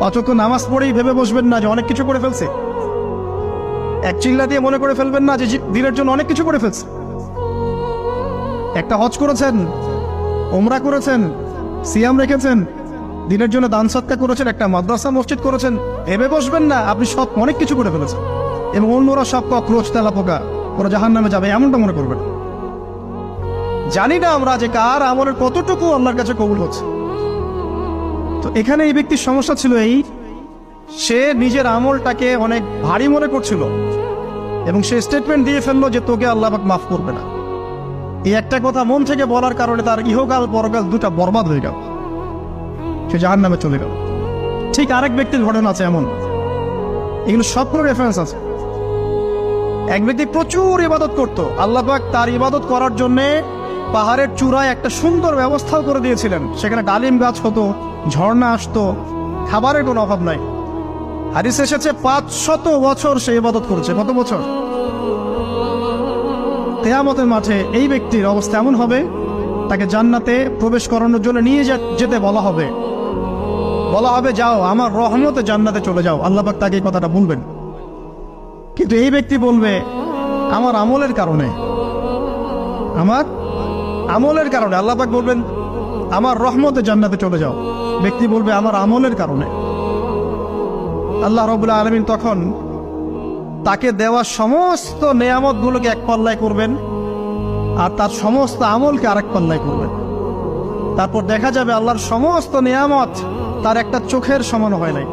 অচক্ষ নামাজ পড়েই ভেবে বসবেন না যে অনেক কিছু করে ফেলছে। এক চিল্লা দিয়ে মনে করে ফেলবেন না যে দিনের জন্য অনেক কিছু করে ফেলছে। একটা হজ করেছেন, ওমরা করেছেন, সিয়াম রেখেছেন, দিনের জন্য দান সৎকার করেছেন, একটা মাদ্রাসা মসজিদ করেছেন, ভেবে বসবেন না আপনি সব অনেক কিছু করে ফেলেছেন এবং অন্যরা সব কক্রোচ তেলা পোকা, ওরা জাহান্নামে যাবে এমনটা মনে করবেন। জানি না আমরা যে কার আমলের কতটুকু আল্লাহর কাছে কবুল হচ্ছে। তো এখানে এই ব্যক্তির সমস্যা ছিল এই, সে নিজের আমলটাকে অনেক ভারী মনে করছিল এবং সে স্টেটমেন্ট দিয়ে ফেললো যে তোকে আল্লাহ পাক মাফ করবে না। এই একটা কথা মন থেকে বলার কারণে তার ইহকাল পরকাল দুটা বরবাদ হয়ে গেল, সে জাহান্নামে চলে গেল। ঠিক আরেক ব্যক্তির ঘটনা আছে এমন, এগুলো সবগুলো রেফারেন্স আছে। এক ব্যক্তি প্রচুর ইবাদত করত, আল্লাহ পাক তার ইবাদত করার জন্যে পাহাড়ের চূড়ায় একটা সুন্দর ব্যবস্থাও করে দিয়েছিলেন। সেখানে ডালিম গাছ হতো, ঝর্ণা আসতো, খাবারের কোনো অভাব নাই। হাদিসে এসেছে 500 বছর সে ইবাদত করেছে। কত বছর? কিয়ামতের মাঠে এই ব্যক্তির অবস্থা এমন হবে, তাকে জান্নাতে প্রবেশ করানোর জন্য নিয়ে যেতে বলা হবে যাও আমার রহমতে জান্নাতে চলে যাও। আল্লাহ পাক তাকে এই কথাটা বলবেন, কিন্তু এই ব্যক্তি বলবে আমার আমলের কারণে আল্লাহ পাক বলবেন আমার রহমতে জান্নাতে চলে যাও। ব্যক্তি বলবে আমার আমলের কারণে। আল্লাহ রাব্বুল আলামিন তখন তাকে দেওয়া সমস্ত নেয়ামতগুলোকে এক পাল্লায় করবেন আর তার সমস্ত আমলকে আরেক পাল্লায় করবেন। তারপর দেখা যাবে আল্লাহর সমস্ত নেয়ামত তার একটা চোখের সমান হয় নাই।